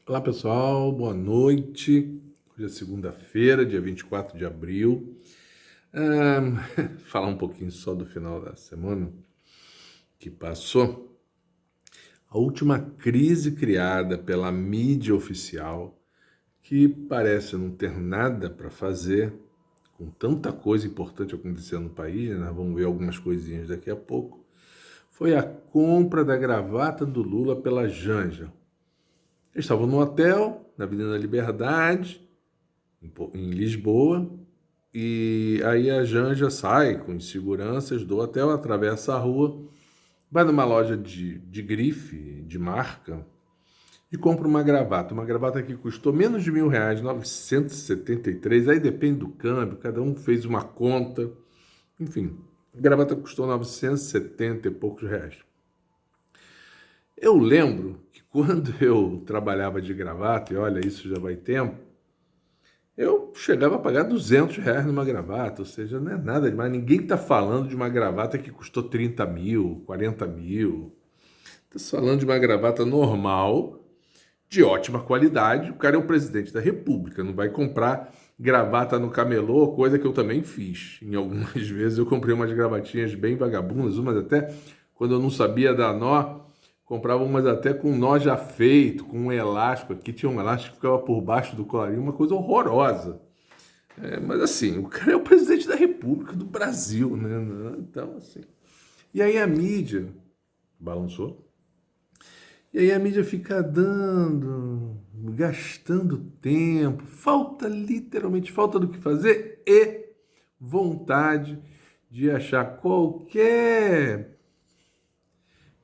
Olá pessoal, boa noite. Hoje é segunda-feira, dia 24 de abril. Falar um pouquinho só do final da semana que passou. A última crise criada pela mídia oficial, que parece não ter nada para fazer, com tanta coisa importante acontecendo no país, né? Vamos ver algumas coisinhas daqui a pouco, foi a compra da gravata do Lula pela Janja. Eles estavam no hotel, na Avenida Liberdade, em Lisboa, e aí a Janja sai com os seguranças do hotel, atravessa a rua, vai numa loja de grife, de marca, e compra uma gravata que custou menos de R$ 1.000, 973, aí depende do câmbio, cada um fez uma conta, enfim, a gravata custou 970 e poucos reais. Eu lembro que quando eu trabalhava de gravata, e olha, isso já vai tempo, eu chegava a pagar R$ 200 numa gravata, ou seja, não é nada demais. Ninguém está falando de uma gravata que custou 30 mil, 40 mil. Está falando de uma gravata normal, de ótima qualidade. O cara é o presidente da República, não vai comprar gravata no camelô, coisa que eu também fiz. Em algumas vezes eu comprei umas gravatinhas bem vagabundas, umas até quando eu não sabia dar nó, comprava umas até com nó já feito, com um elástico. Aqui tinha um elástico que ficava por baixo do colarinho, uma coisa horrorosa. Mas assim, o cara é o presidente da República do Brasil, né? Então, assim. E aí a mídia balançou. E aí a mídia fica dando, gastando tempo, literalmente falta do que fazer e vontade de achar qualquer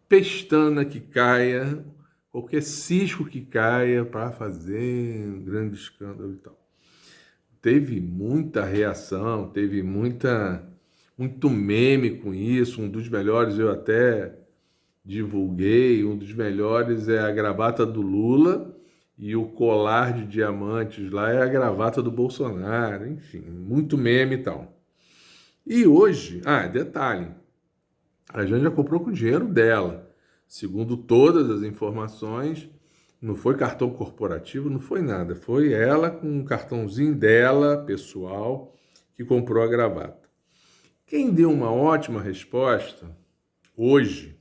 pestana que caia, qualquer cisco que caia para fazer um grande escândalo e tal. Teve muita reação, teve muito meme com isso. Um dos melhores eu até divulguei. Um dos melhores é a gravata do Lula e o colar de diamantes lá é a gravata do Bolsonaro. Enfim, muito meme e tal. E hoje, detalhe, a Janja comprou com o dinheiro dela. Segundo todas as informações, não foi cartão corporativo, não foi nada. Foi ela com um cartãozinho dela, pessoal, que comprou a gravata. Quem deu uma ótima resposta hoje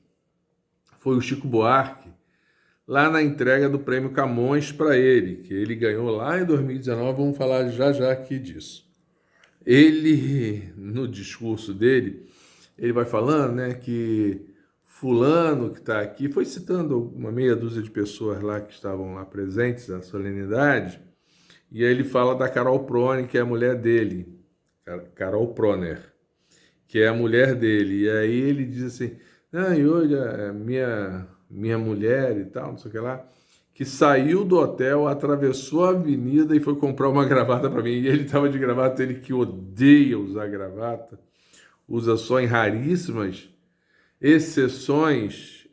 foi o Chico Buarque, lá na entrega do Prêmio Camões para ele, que ele ganhou lá em 2019. Vamos falar já já aqui disso. Ele, no discurso dele, ele vai falando, né, que fulano que está aqui, foi citando uma meia dúzia de pessoas lá que estavam lá presentes na solenidade, e aí ele fala da Carol Prone, que é a mulher dele, Carol Proner, que é a mulher dele, e aí ele diz assim, e hoje a minha mulher e tal, não sei o que lá, que saiu do hotel, atravessou a avenida e foi comprar uma gravata para mim, e ele estava de gravata, ele que odeia usar gravata, usa só em raríssimas exceções,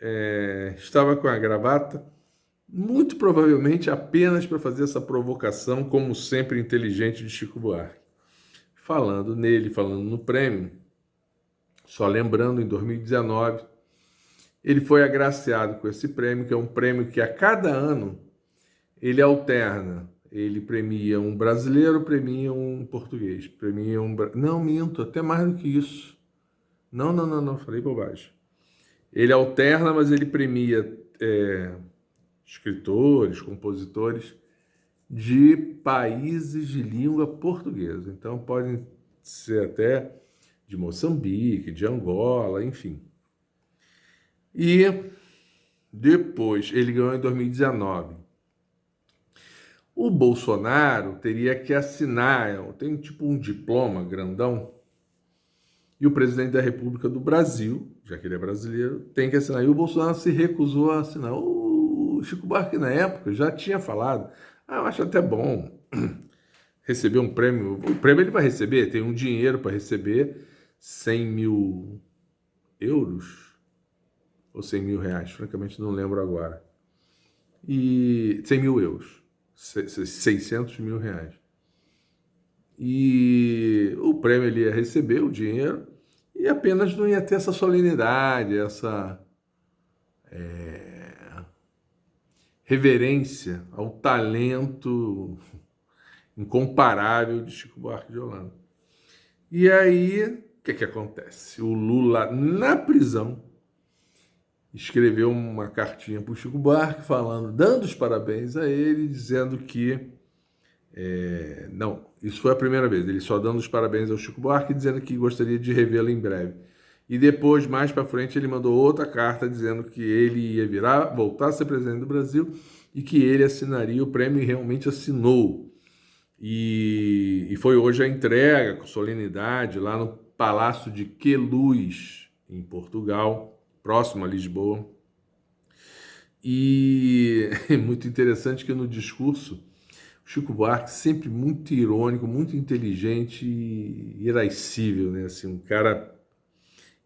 estava com a gravata, muito provavelmente apenas para fazer essa provocação, como sempre inteligente, de Chico Buarque. Falando nele, falando no prêmio, só lembrando, em 2019, ele foi agraciado com esse prêmio, que é um prêmio que a cada ano ele alterna. Ele premia um brasileiro, premia um português, premia um... Não, minto, até mais do que isso. Não, falei bobagem. Ele alterna, mas ele premia escritores, compositores de países de língua portuguesa. Então, podem ser até de Moçambique, de Angola, enfim. E depois, ele ganhou em 2019. O Bolsonaro teria que assinar, tem tipo um diploma grandão, e o presidente da República do Brasil, já que ele é brasileiro, tem que assinar. E o Bolsonaro se recusou a assinar. O Chico Buarque, na época, já tinha falado, eu acho até bom receber um prêmio. O prêmio ele vai receber, tem um dinheiro para receber, 100 mil euros ou 100 mil reais, francamente não lembro agora. E 100 mil euros, 600 mil reais. E o prêmio ele ia receber o dinheiro e apenas não ia ter essa solenidade, reverência ao talento incomparável de Chico Buarque de Holanda. E aí, o que acontece? O Lula, na prisão, escreveu uma cartinha para o Chico Buarque falando, dando os parabéns a ele, dizendo que não, isso foi a primeira vez, ele só dando os parabéns ao Chico Buarque, dizendo que gostaria de revê-lo em breve. E depois, mais para frente, ele mandou outra carta dizendo que ele ia voltar a ser presidente do Brasil e que ele assinaria o prêmio, e realmente assinou. E foi hoje a entrega, com solenidade, lá no Palácio de Queluz, em Portugal, próximo a Lisboa. E é muito interessante que no discurso, o Chico Buarque, sempre muito irônico, muito inteligente e irascível, né? Assim, um cara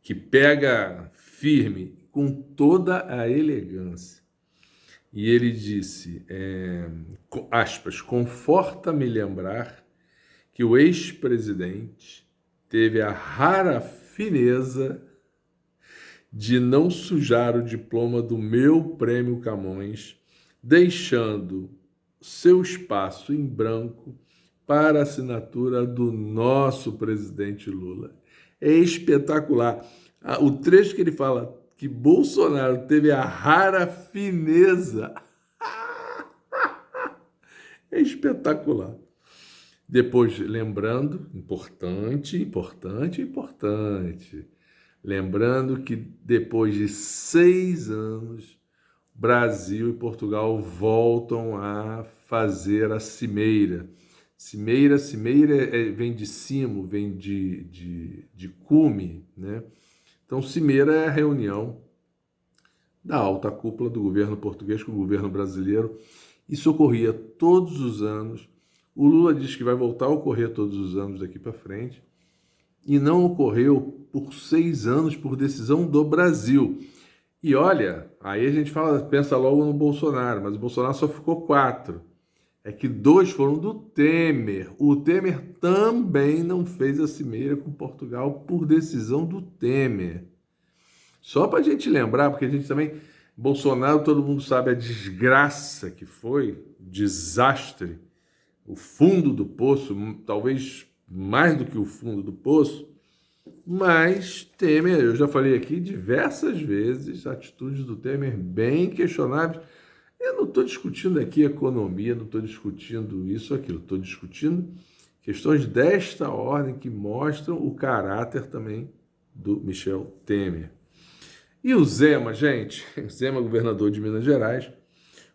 que pega firme com toda a elegância. E ele disse, aspas, conforta-me lembrar que o ex-presidente teve a rara fineza de não sujar o diploma do meu Prêmio Camões, deixando seu espaço em branco para a assinatura do nosso presidente Lula. É espetacular. O trecho que ele fala que Bolsonaro teve a rara fineza é espetacular. Depois, lembrando, importante, lembrando que depois de 6 anos, Brasil e Portugal voltam a fazer a cimeira. Cimeira vem de cimo, vem de cume, né? Então, cimeira é a reunião da alta cúpula do governo português com o governo brasileiro. Isso ocorria todos os anos. O Lula diz que vai voltar a ocorrer todos os anos daqui para frente. E não ocorreu por 6 anos por decisão do Brasil. E olha, aí a gente pensa logo no Bolsonaro, mas o Bolsonaro só ficou 4. É que 2 foram do Temer. O Temer também não fez a cimeira com Portugal por decisão do Temer. Só para a gente lembrar, porque a gente também... Bolsonaro, todo mundo sabe a desgraça que foi, o desastre, o fundo do poço, talvez mais do que o fundo do poço, mas Temer, eu já falei aqui diversas vezes, atitudes do Temer bem questionáveis. Eu não estou discutindo aqui economia, não estou discutindo isso ou aquilo, estou discutindo questões desta ordem que mostram o caráter também do Michel Temer. E o Zema, gente, o Zema, governador de Minas Gerais,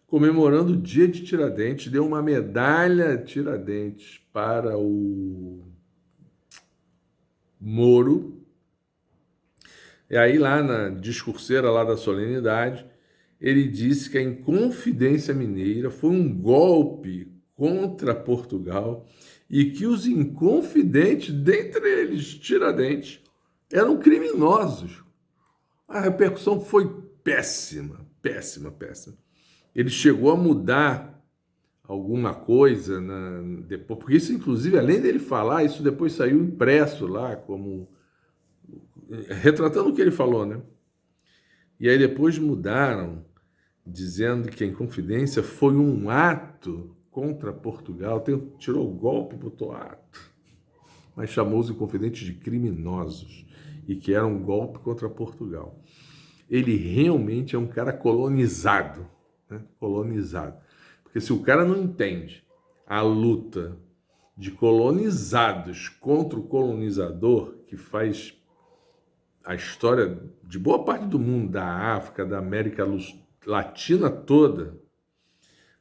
comemorando o dia de Tiradentes, deu uma medalha Tiradentes para o Moro. E aí lá na discurseira lá da solenidade, ele disse que a Inconfidência Mineira foi um golpe contra Portugal e que os inconfidentes, dentre eles Tiradentes, eram criminosos. A repercussão foi péssima. Ele chegou a mudar alguma coisa depois, porque isso, inclusive, além dele falar, isso depois saiu impresso lá, como retratando o que ele falou, né? E aí depois mudaram, dizendo que a Inconfidência foi um ato contra Portugal, tirou o golpe, botou ato, mas chamou os Inconfidentes de criminosos e que era um golpe contra Portugal. Ele realmente é um cara colonizado, né? Colonizado. Porque se o cara não entende a luta de colonizados contra o colonizador, que faz a história de boa parte do mundo, da África, da América Latina toda,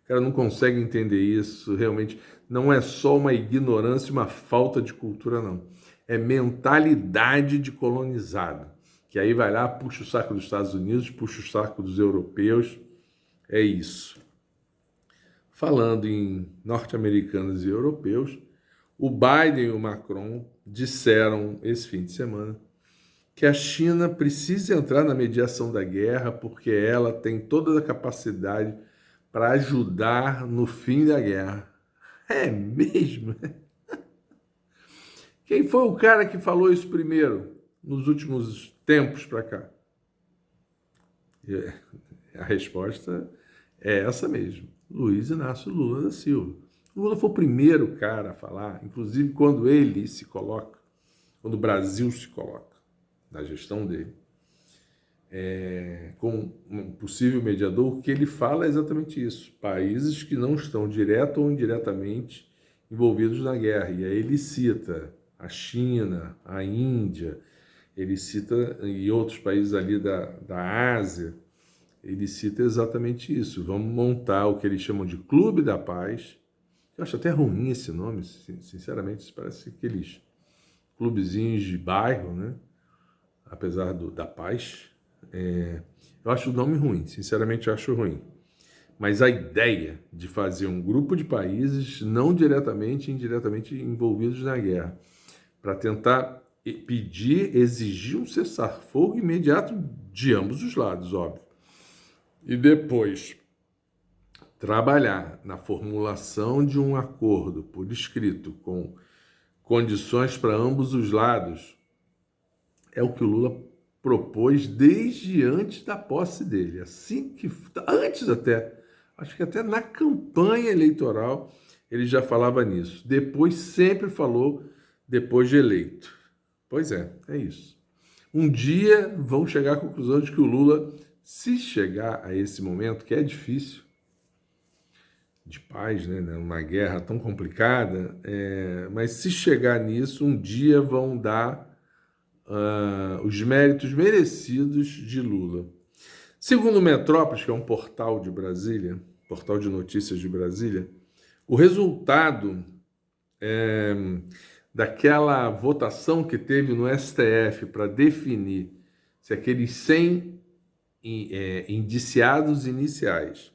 o cara não consegue entender isso, realmente não é só uma ignorância, uma falta de cultura, não. É mentalidade de colonizado, que aí vai lá, puxa o saco dos Estados Unidos, puxa o saco dos europeus, é isso. Falando em norte-americanos e europeus, o Biden e o Macron disseram esse fim de semana que a China precisa entrar na mediação da guerra porque ela tem toda a capacidade para ajudar no fim da guerra. É mesmo? Quem foi o cara que falou isso primeiro, nos últimos tempos para cá? A resposta É essa mesmo, Luiz Inácio Lula da Silva. Lula foi o primeiro cara a falar, inclusive quando ele se coloca, quando o Brasil se coloca na gestão dele, com um possível mediador, o que ele fala é exatamente isso: países que não estão direto ou indiretamente envolvidos na guerra. E aí ele cita a China, a Índia, ele cita, e outros países ali da Ásia, ele cita exatamente isso. Vamos montar o que eles chamam de Clube da Paz. Eu acho até ruim esse nome, sinceramente, isso parece aqueles clubezinhos de bairro, né? Apesar da paz. Eu acho o nome ruim, sinceramente eu acho ruim. Mas a ideia de fazer um grupo de países não diretamente e indiretamente envolvidos na guerra, para tentar pedir, exigir um cessar-fogo imediato de ambos os lados, óbvio. E depois trabalhar na formulação de um acordo por escrito com condições para ambos os lados é o que o Lula propôs desde antes da posse dele, antes até, acho que até na campanha eleitoral ele já falava nisso. Depois sempre falou depois de eleito. Pois é isso. Um dia vão chegar à conclusão de que o Lula, se chegar a esse momento, que é difícil, de paz, né, numa guerra tão complicada, mas se chegar nisso, um dia vão dar os méritos merecidos de Lula. Segundo o Metrópolis, que é um portal de Brasília, portal de notícias de Brasília, o resultado daquela votação que teve no STF para definir se aqueles 100 indiciados iniciais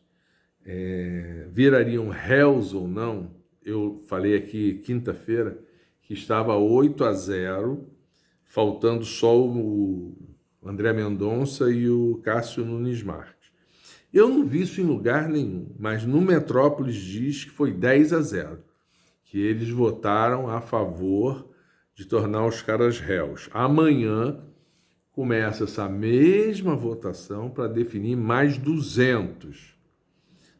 virariam réus ou não. Eu falei aqui quinta-feira que estava 8-0, faltando só o André Mendonça e o Cássio Nunes Marques. Eu não vi isso em lugar nenhum, mas no Metrópolis diz que foi 10-0, que eles votaram a favor de tornar os caras réus. Amanhã começa essa mesma votação para definir mais 200,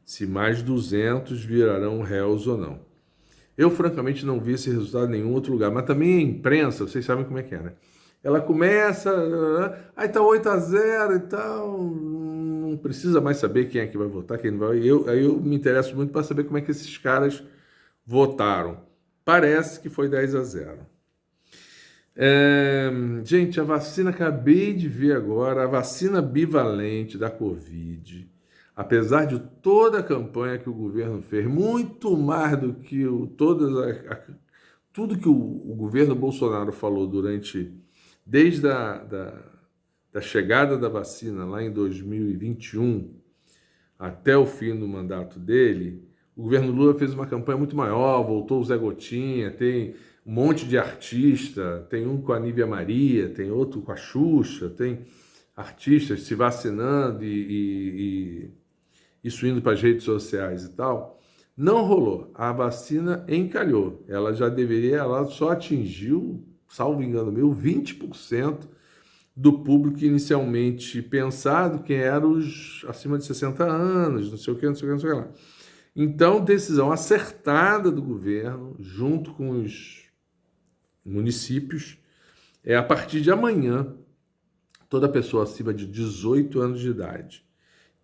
se mais 200 virarão réus ou não. Eu, francamente, não vi esse resultado em nenhum outro lugar, mas também a imprensa, vocês sabem como é que é, né? Ela começa, aí tá 8-0 e tal, não precisa mais saber quem é que vai votar, quem não vai. Aí eu me interesso muito para saber como é que esses caras votaram. Parece que foi 10-0. Gente, a vacina, acabei de ver agora, a vacina bivalente da Covid, apesar de toda a campanha que o governo fez, muito mais do que tudo que o governo Bolsonaro falou desde da chegada da vacina lá em 2021 até o fim do mandato dele, o governo Lula fez uma campanha muito maior, voltou o Zé Gotinha, tem um monte de artista, tem um com a Nívia Maria, tem outro com a Xuxa, tem artistas se vacinando e isso indo para as redes sociais e tal. Não rolou. A vacina encalhou. Ela só atingiu, salvo engano meu, 20% do público inicialmente pensado, que eram os acima de 60 anos, não sei o que, não sei o que, não sei o que lá. Então, decisão acertada do governo, junto com os municípios, a partir de amanhã, toda pessoa acima de 18 anos de idade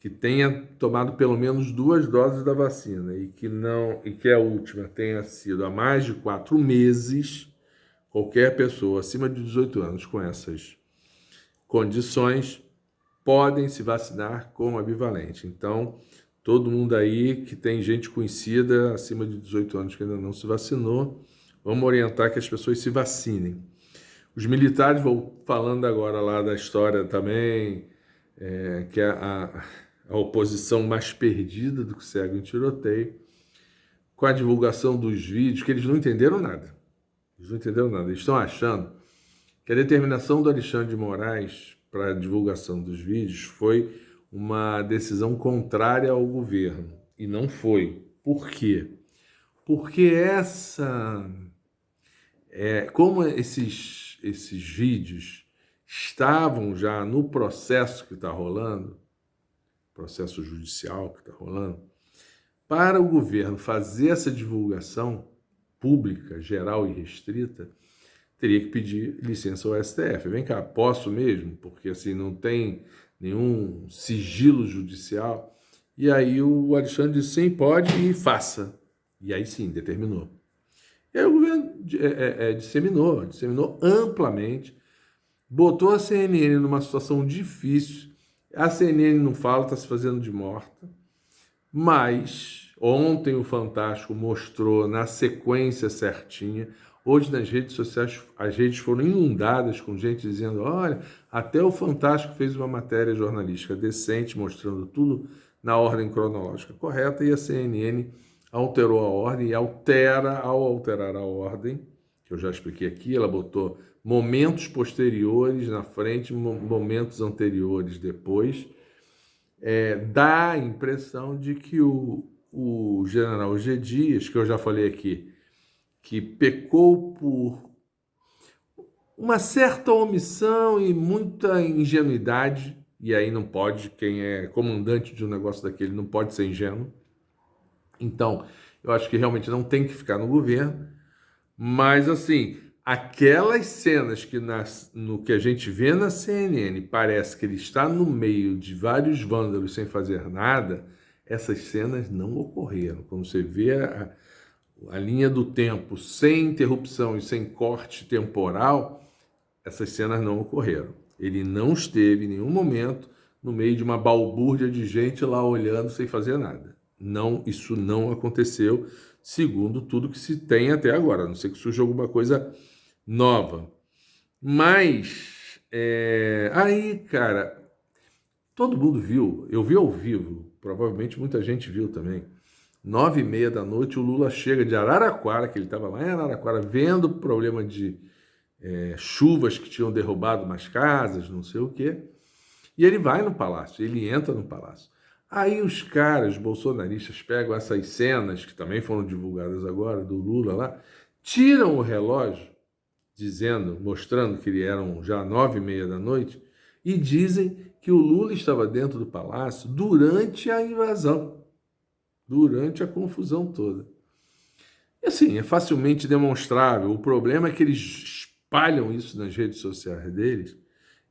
que tenha tomado pelo menos 2 doses da vacina e que a última tenha sido há mais de 4 meses, qualquer pessoa acima de 18 anos com essas condições podem se vacinar com a bivalente. Então, todo mundo aí que tem gente conhecida acima de 18 anos que ainda não se vacinou, vamos orientar que as pessoas se vacinem. Os militares, vão falando agora lá da história também, que é a oposição mais perdida do que cego em tiroteio, com a divulgação dos vídeos, que eles não entenderam nada. Eles estão achando que a determinação do Alexandre de Moraes para a divulgação dos vídeos foi uma decisão contrária ao governo. E não foi. Por quê? Porque como esses vídeos estavam já no processo que está rolando, processo judicial que está rolando, para o governo fazer essa divulgação pública, geral e restrita, teria que pedir licença ao STF. Vem cá, posso mesmo? Porque assim não tem nenhum sigilo judicial. E aí o Alexandre disse, sim, pode e faça. E aí sim, determinou. E aí o governo disseminou amplamente, botou a CNN numa situação difícil. A CNN não fala, está se fazendo de morta. Mas ontem o Fantástico mostrou na sequência certinha. Hoje nas redes sociais as redes foram inundadas com gente dizendo, olha, até o Fantástico fez uma matéria jornalística decente, mostrando tudo na ordem cronológica correta, e a CNN alterou a ordem e ao alterar a ordem, que eu já expliquei aqui, ela botou momentos posteriores na frente, momentos anteriores depois, dá a impressão de que o general G. Dias, que eu já falei aqui, que pecou por uma certa omissão e muita ingenuidade, e aí não pode, quem é comandante de um negócio daquele não pode ser ingênuo. Então, eu acho que realmente não tem que ficar no governo, mas assim, aquelas cenas que no que a gente vê na CNN, parece que ele está no meio de vários vândalos sem fazer nada, essas cenas não ocorreram. Quando você vê a linha do tempo sem interrupção e sem corte temporal, essas cenas não ocorreram. Ele não esteve em nenhum momento no meio de uma balbúrdia de gente lá olhando sem fazer nada. Não, isso não aconteceu, segundo tudo que se tem até agora, a não ser que surja alguma coisa nova. Mas, aí, cara, todo mundo viu, eu vi ao vivo, provavelmente muita gente viu também. 9h30 da noite, o Lula chega de Araraquara, que ele estava lá em Araraquara, vendo o problema de chuvas que tinham derrubado umas casas, não sei o quê. E ele vai no palácio, ele entra no palácio. Aí os caras bolsonaristas pegam essas cenas, que também foram divulgadas agora, do Lula lá, tiram o relógio, mostrando que eram já 9h30 da noite, e dizem que o Lula estava dentro do palácio durante a invasão, durante a confusão toda. E assim, é facilmente demonstrável. O problema é que eles espalham isso nas redes sociais deles.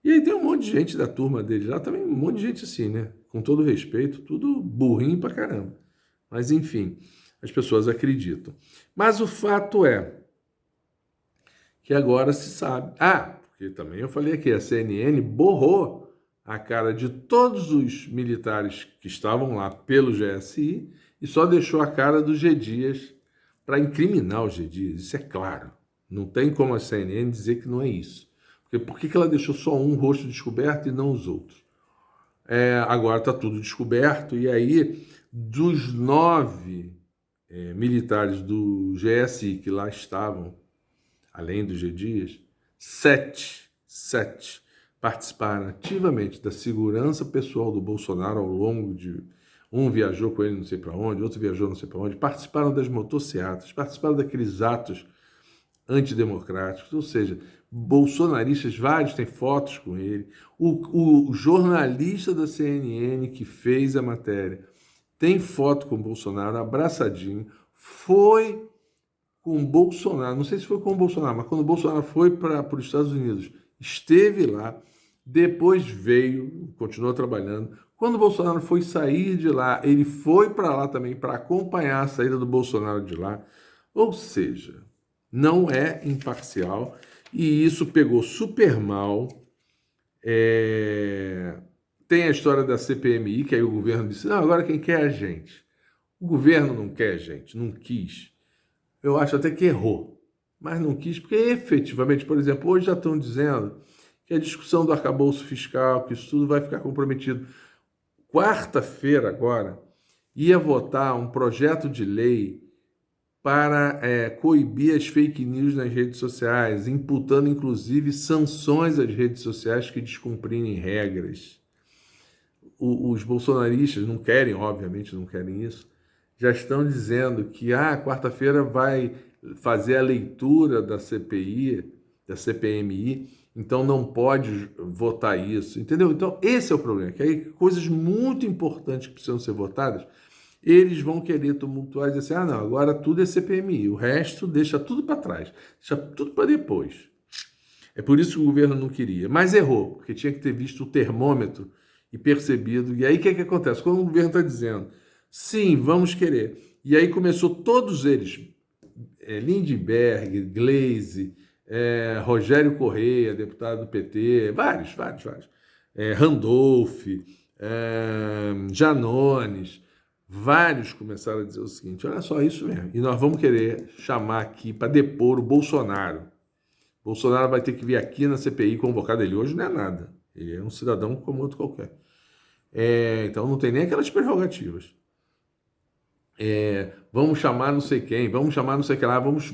E aí tem um monte de gente da turma deles lá, também um monte de gente assim, né? Com todo respeito, tudo burrinho pra caramba. Mas enfim, as pessoas acreditam. Mas o fato é que agora se sabe. Porque também eu falei aqui, a CNN borrou a cara de todos os militares que estavam lá pelo GSI e só deixou a cara do G. Dias para incriminar o G. Dias. Isso é claro. Não tem como a CNN dizer que não é isso. Por que ela deixou só um rosto descoberto e não os outros? Agora está tudo descoberto, e aí, dos 9 militares do GSI que lá estavam, além do G. Dias, 7 participaram ativamente da segurança pessoal do Bolsonaro ao longo de... Um viajou com ele não sei para onde, outro viajou não sei para onde, participaram das motocicletas, participaram daqueles atos antidemocráticos, ou seja, bolsonaristas, vários têm fotos com ele. O jornalista da CNN que fez a matéria tem foto com o Bolsonaro, abraçadinho, foi com o Bolsonaro, não sei se foi com o Bolsonaro, mas quando o Bolsonaro foi para os Estados Unidos, esteve lá, depois veio, continuou trabalhando. Quando o Bolsonaro foi sair de lá, ele foi para lá também para acompanhar a saída do Bolsonaro de lá. Ou seja, não é imparcial, e isso pegou super mal. Tem a história da CPMI, que aí o governo disse, não, agora quem quer é a gente. O governo não quer a gente, não quis. Eu acho até que errou, mas não quis, porque efetivamente, por exemplo, hoje já estão dizendo que a discussão do arcabouço fiscal, que isso tudo vai ficar comprometido. Quarta-feira agora, ia votar um projeto de lei para coibir as fake news nas redes sociais, imputando inclusive sanções às redes sociais que descumprirem regras. Os bolsonaristas não querem, obviamente não querem isso, já estão dizendo que quarta-feira vai fazer a leitura da CPI, da CPMI, então não pode votar isso, entendeu? Então esse é o problema, que aí coisas muito importantes que precisam ser votadas, eles vão querer tumultuar e dizer assim, não, agora tudo é CPMI, o resto deixa tudo para trás, deixa tudo para depois. É por isso que o governo não queria, mas errou, porque tinha que ter visto o termômetro e percebido. E aí o que acontece? Quando o governo está dizendo, sim, vamos querer, e aí começou todos eles, Lindbergh, Gleisi, Rogério Correia, deputado do PT, vários, Randolph, Janones, vários começaram a dizer o seguinte, olha só, isso mesmo, e nós vamos querer chamar aqui para depor o Bolsonaro. Bolsonaro vai ter que vir aqui na CPI convocado. Ele hoje não é nada. Ele é um cidadão como outro qualquer. Então não tem nem aquelas prerrogativas. Vamos chamar não sei quem, vamos chamar não sei que lá, vamos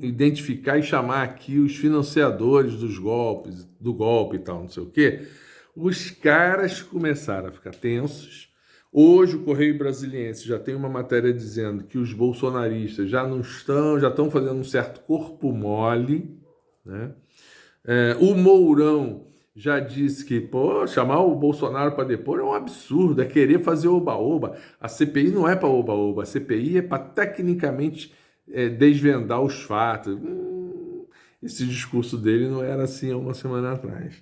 identificar e chamar aqui os financiadores dos golpes, do golpe e tal, não sei o quê. Os caras começaram a ficar tensos. Hoje o Correio Brasiliense já tem uma matéria dizendo que os bolsonaristas já estão fazendo um certo corpo mole, né? O Mourão já disse que chamar o Bolsonaro para depor é um absurdo, é querer fazer oba-oba. A CPI não é para oba-oba, a CPI é para tecnicamente desvendar os fatos. Esse discurso dele não era assim há uma semana atrás.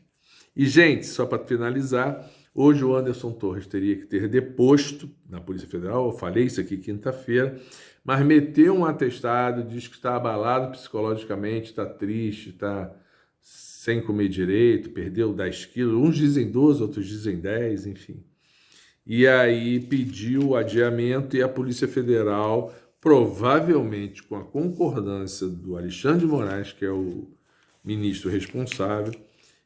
E, gente, só para finalizar, hoje o Anderson Torres teria que ter deposto na Polícia Federal, eu falei isso aqui quinta-feira, mas meteu um atestado, diz que está abalado psicologicamente, está triste, está sem comer direito, perdeu 10 quilos, uns dizem 12, outros dizem 10, enfim. E aí pediu o adiamento e a Polícia Federal, provavelmente com a concordância do Alexandre de Moraes, que é o ministro responsável,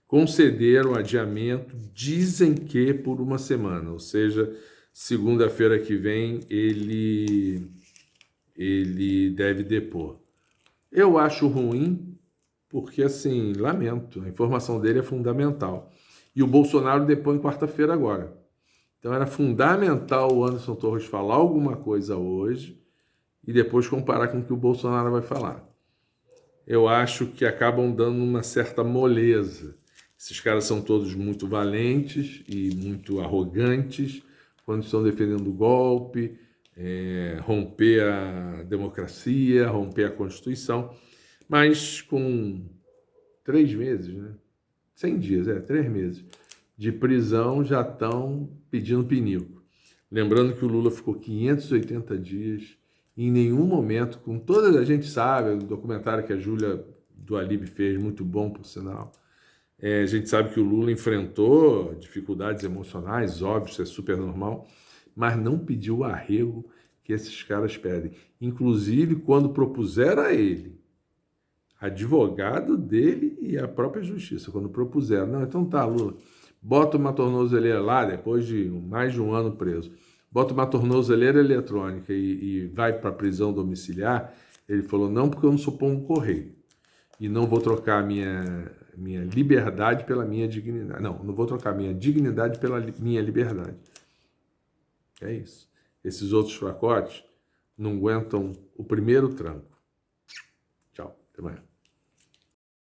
concederam o adiamento, dizem que por uma semana, ou seja, segunda-feira que vem ele deve depor. Eu acho ruim, porque assim, lamento, a informação dele é fundamental. E o Bolsonaro depõe quarta-feira agora. Então era fundamental o Anderson Torres falar alguma coisa hoje e depois comparar com o que o Bolsonaro vai falar. Eu acho que acabam dando uma certa moleza. Esses caras são todos muito valentes e muito arrogantes quando estão defendendo o golpe, romper a democracia, romper a Constituição, mas com 3 meses, né? 100 dias, 3 meses de prisão já estão pedindo pinico. Lembrando que o Lula ficou 580 dias e em nenhum momento, com toda a gente sabe, o documentário que a Júlia do Alibe fez, muito bom por sinal, a gente sabe que o Lula enfrentou dificuldades emocionais, óbvio, isso é super normal, mas não pediu o arrego que esses caras pedem. Inclusive, quando propuseram a ele, advogado dele e a própria justiça, quando propuseram, não, então tá, Lula, bota uma tornozeleira lá, depois de mais de um ano preso, bota uma tornozeleira eletrônica e vai para a prisão domiciliar, ele falou, não, porque eu não sou pombo correio, e não vou trocar a minha liberdade pela minha dignidade. Não vou trocar a minha dignidade pela minha liberdade. É isso. Esses outros fracotes não aguentam o primeiro tranco. Tchau, até amanhã.